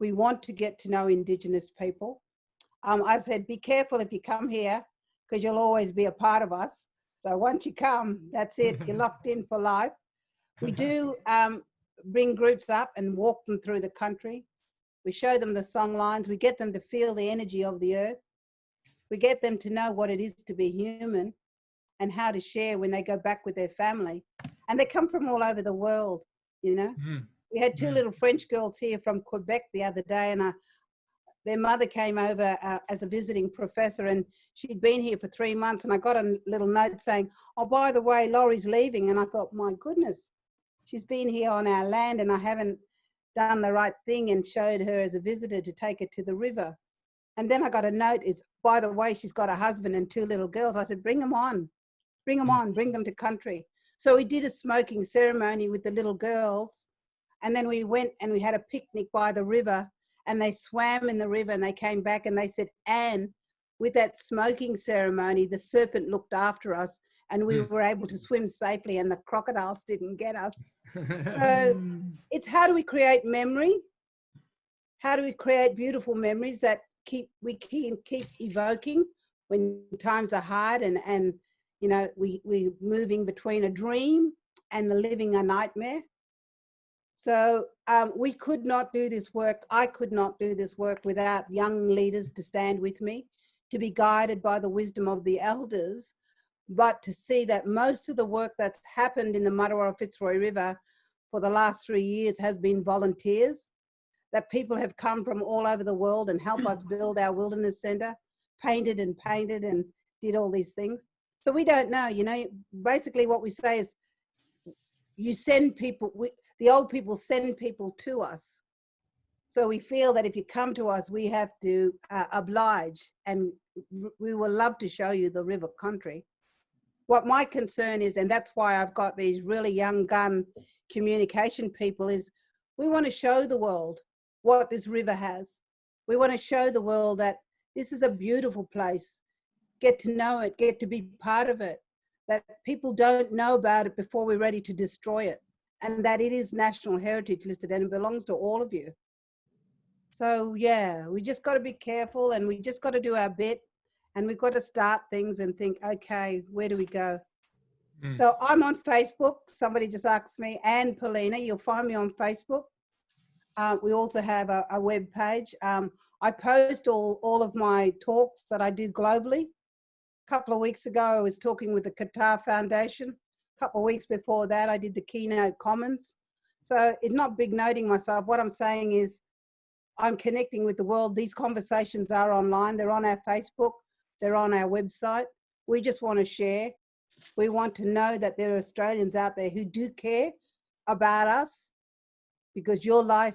B: We want to get to know Indigenous people. I said, be careful if you come here, because you'll always be a part of us. So once you come, that's it. You're locked in for life. We do bring groups up and walk them through the country. We show them the song lines. We get them to feel the energy of the earth. We get them to know what it is to be human and how to share when they go back with their family. And they come from all over the world, you know. We had 2 little French girls here from Quebec the other day, and their mother came over as a visiting professor, and she'd been here for 3 months, and I got a little note saying, oh, by the way, Laurie's leaving. And I thought, my goodness, she's been here on our land and I haven't done the right thing and showed her as a visitor to take her to the river. And then I got a note, by the way, she's got a husband and 2 little girls. I said, bring them on, bring them to country. So we did a smoking ceremony with the little girls, and then we went and we had a picnic by the river, and they swam in the river, and they came back and they said, Anne, with that smoking ceremony, the serpent looked after us and we were able to swim safely and the crocodiles didn't get us. So it's how do we create memory? How do we create beautiful memories that we can keep evoking when times are hard and you know, we're moving between a dream and the living a nightmare. So we could not do this work. I could not do this work without young leaders to stand with me, to be guided by the wisdom of the elders, but to see that most of the work that's happened in the Matawara Fitzroy River for the last 3 years has been volunteers, that people have come from all over the world and help us build our wilderness centre, painted and did all these things. So we don't know, you know, basically what we say is you send people, the old people send people to us. So we feel that if you come to us, we have to oblige, and we will love to show you the river country. What my concern is, and that's why I've got these really young gun communication people, is we want to show the world what this river has. We want to show the world that this is a beautiful place. Get to know it, get to be part of it, that people don't know about it before we're ready to destroy it, and that it is National Heritage listed and it belongs to all of you. So yeah, we just got to be careful, and we just got to do our bit, and we've got to start things and think, okay, where do we go? So I'm on Facebook. Somebody just asked me, Anne Paulina, you'll find me on Facebook. We also have a web page. I post all of my talks that I do globally. A couple of weeks ago, I was talking with the Qatar Foundation. A couple of weeks before that, I did the Keynote Commons. So it's not big noting myself. What I'm saying is I'm connecting with the world. These conversations are online. They're on our Facebook. They're on our website. We just want to share. We want to know that there are Australians out there who do care about us, because your life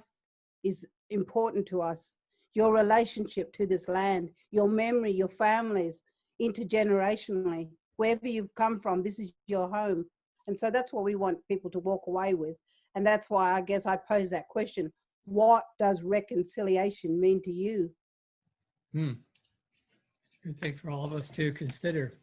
B: is important to us. your relationship to this land, your memory, your families, intergenerationally, wherever you've come from, this is your home. And so that's what we want people to walk away with. And that's why I guess I pose that question. What does reconciliation mean to you?
C: It's a good thing for all of us to consider.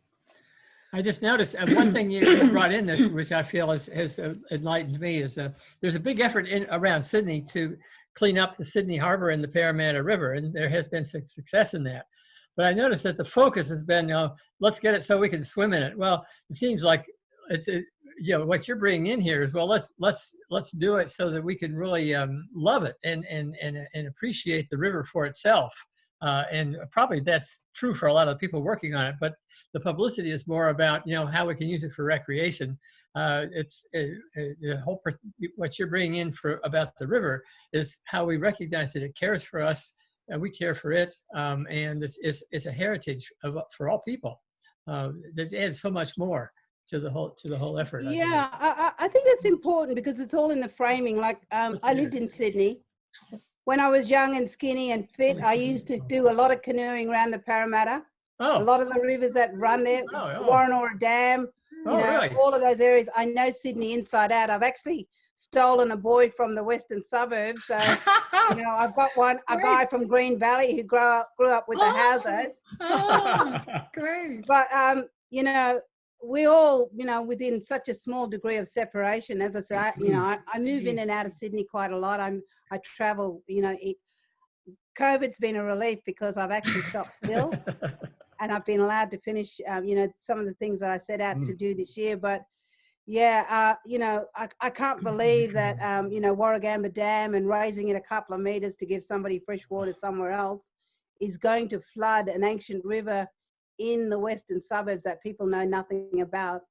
C: I just noticed one thing you brought in, that, which I feel has enlightened me, is there's a big effort around Sydney to clean up the Sydney Harbour and the Parramatta River, and there has been some success in that. But I noticed that the focus has been, let's get it so we can swim in it. Well, it seems like it's what you're bringing in here is, well, let's do it so that we can really love it and appreciate the river for itself. And probably that's true for a lot of people working on it, but the publicity is more about, how we can use it for recreation. It's the whole, what you're bringing in about the river is how we recognize that it cares for us and we care for it. And it's a heritage for all people. That adds so much more to the whole effort.
B: Yeah, I think that's important because it's all in the framing. Like I lived in Sydney. When I was young and skinny and fit, I used to do a lot of canoeing around the Parramatta. A lot of the rivers that run there, Warrenora Dam,
C: really?
B: all of those areas. I know Sydney inside out. I've actually stolen a boy from the western suburbs. So, I've got a guy from Green Valley who grew up with the houses.
A: Oh, great.
B: But, we all, within such a small degree of separation. As I say, I move in and out of Sydney quite a lot. I travel, COVID's been a relief because I've actually stopped still. And I've been allowed to finish, some of the things that I set out to do this year. But yeah, I can't believe that, Warragamba Dam and raising it a couple of meters to give somebody fresh water somewhere else is going to flood an ancient river in the western suburbs that people know nothing about.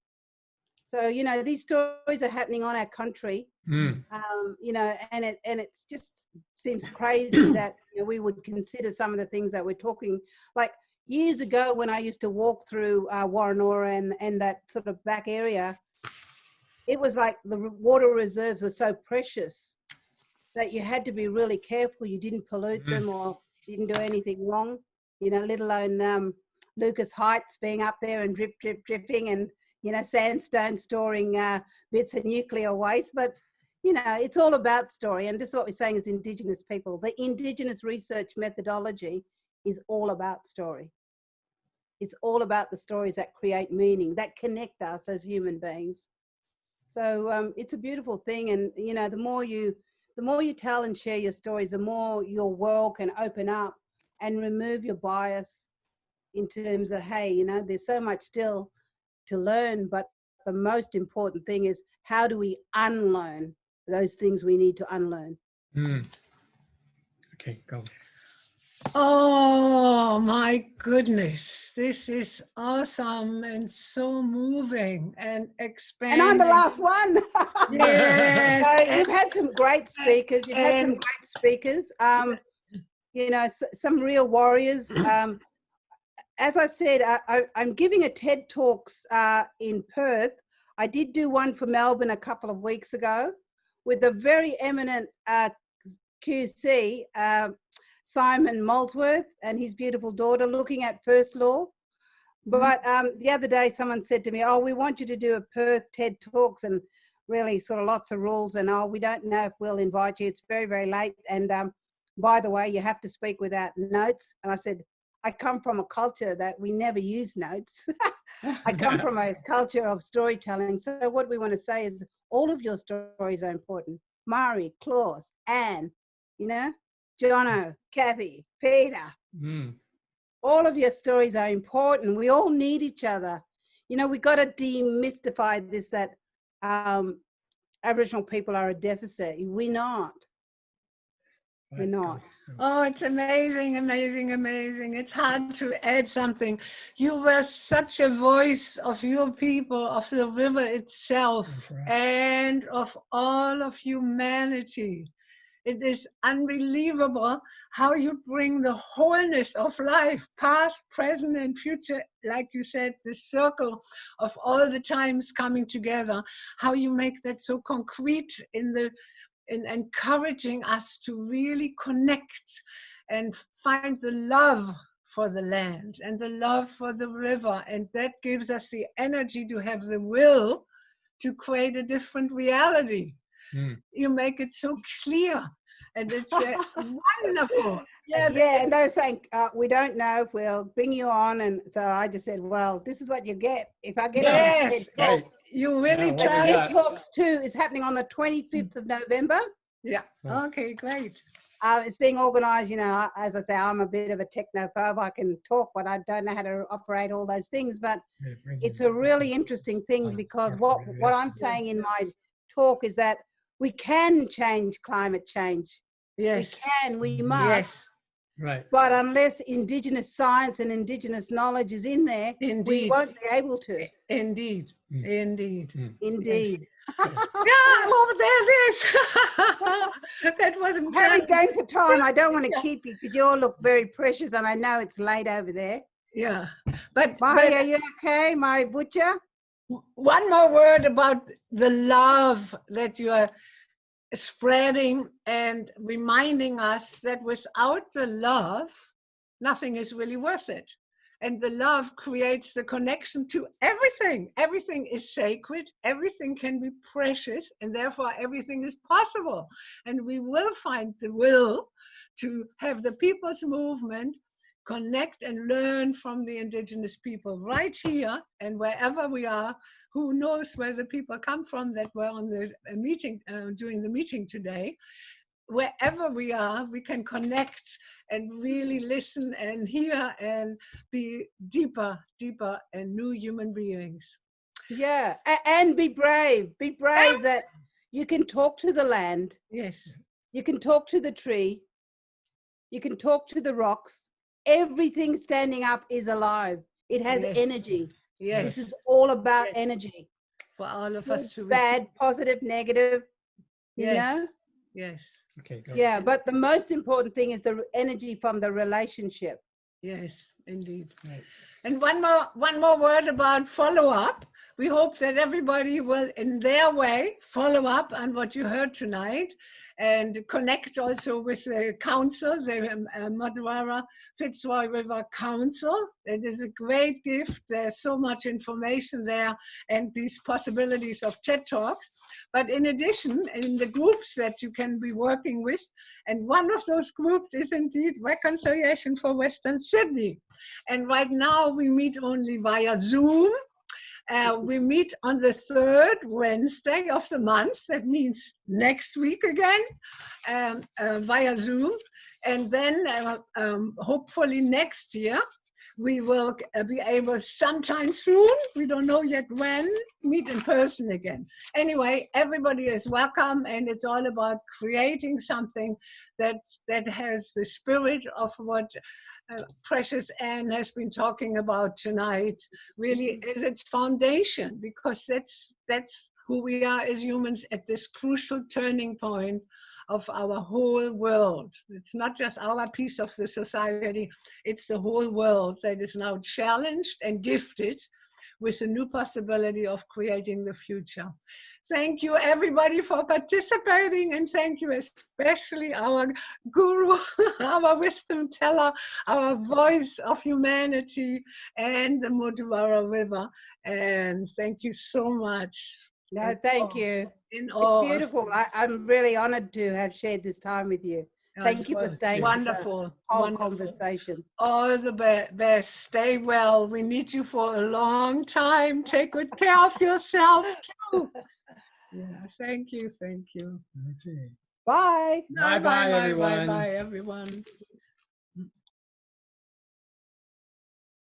B: So, these stories are happening on our country, and it just seems crazy that we would consider some of the things that we're talking, like, years ago, when I used to walk through Warrenora and that sort of back area, it was like the water reserves were so precious that you had to be really careful. You didn't pollute them or didn't do anything wrong, let alone Lucas Heights being up there and dripping and, sandstone storing bits of nuclear waste. But, it's all about story. And this is what we're saying as Indigenous people. The Indigenous research methodology is all about story. It's all about the stories that create meaning, that connect us as human beings. So it's a beautiful thing. And, the more you tell and share your stories, the more your world can open up and remove your bias in terms of, hey, there's so much still to learn, but the most important thing is, how do we unlearn those things we need to unlearn?
C: Okay, go.
A: Oh my goodness, this is awesome and so moving and expanding.
B: And I'm the last one.
A: Yes.
B: So you've had some great speakers. Some real warriors. As I said, I'm giving a TED Talks in Perth. I did do one for Melbourne a couple of weeks ago with a very eminent QC, Simon Molesworth, and his beautiful daughter, looking at First Law. But the other day someone said to me, we want you to do a Perth TED Talks, and really sort of lots of rules, and we don't know if we'll invite you. It's very, very late. And by the way, you have to speak without notes. And I said, I come from a culture that we never use notes. I come from a culture of storytelling. So what we want to say is all of your stories are important. Mari, Klaus, Anne, Jono, Kathy, Peter. All of your stories are important. We all need each other. We got to demystify this, that Aboriginal people are a deficit. We're not. We're not.
A: Oh, it's amazing, amazing, amazing. It's hard to add something. You were such a voice of your people, of the river itself, and of all of humanity. It is unbelievable how you bring the wholeness of life, past, present, and future, like you said, the circle of all the times coming together, how you make that so concrete in encouraging us to really connect and find the love for the land and the love for the river. And that gives us the energy to have the will to create a different reality. You make it so clear. And it's wonderful.
B: Yeah, and they were saying, we don't know if we'll bring you on. And so I just said, well, this is what you get. If I get on TED Talks.
A: You really
B: The
A: try.
B: TED Talks 2 is happening on the 25th of November.
A: Yeah. Okay, great.
B: It's being organised, you know, as I say, I'm a bit of a technophobe. I can talk, but I don't know how to operate all those things. But it's a really interesting thing, because what I'm saying in my talk is that we can change climate change.
A: Yes.
B: We can, we must.
A: Yes.
C: Right.
B: But unless Indigenous science and Indigenous knowledge is in there, we won't be able to.
A: Indeed. Indeed.
B: Indeed.
A: Yeah, oh, there it is. That wasn't
B: Having going for time, I don't want to keep you because you all look very precious, and I know it's late over there.
A: Yeah. But
B: Mari, are you okay? Mari Butcher?
A: One more word about the love that you are spreading and reminding us that without the love, nothing is really worth it. And the love creates the connection to everything. Everything is sacred, everything can be precious, and therefore everything is possible. And we will find the will to have the people's movement connect and learn from the Indigenous people right here and wherever we are. Who knows where the people come from that were on the meeting, during the meeting today. Wherever we are, we can connect and really listen and hear and be deeper and new human beings.
B: Yeah, and be brave. Be brave that you can talk to the land.
A: Yes.
B: You can talk to the tree. You can talk to the rocks. Everything standing up is alive. It has energy.
A: Yes.
B: This is all about energy.
A: For all of us to
B: bad, positive, negative, you know?
A: Yes.
C: Okay. Go
B: yeah, but the most important thing is the energy from the relationship.
A: Yes, indeed.
C: Right.
A: And one more word about follow-up. We hope that everybody will, in their way, follow up on what you heard tonight and connect also with the council, the Matawara Fitzroy River Council. It is a great gift. There's so much information there and these possibilities of TED Talks. But in addition, in the groups that you can be working with, and one of those groups is indeed Reconciliation for Western Sydney. And right now we meet only via Zoom. We meet on the 3rd Wednesday of the month. That means next week again, via Zoom. And then hopefully next year, we will be able sometime soon, we don't know yet when, meet in person again. Anyway, everybody is welcome, and it's all about creating something that has the spirit of what Precious Anne has been talking about tonight, really is its foundation, because that's who we are as humans at this crucial turning point of our whole world. It's not just our piece of the society, it's the whole world that is now challenged and gifted with a new possibility of creating the future. Thank you everybody for participating, and thank you especially our guru, our wisdom teller, our voice of humanity, and the Matawara River. And thank you so much.
B: No, thank you.
A: It's
B: beautiful. I'm really honored to have shared this time with you. Thank you for staying.
A: Wonderful.
B: Whole conversation.
A: All the best. Stay well. We need you for a long time. Take good care of yourself too. Yeah, thank you.
C: Okay.
B: Bye.
C: Bye, everyone.
A: Bye, everyone.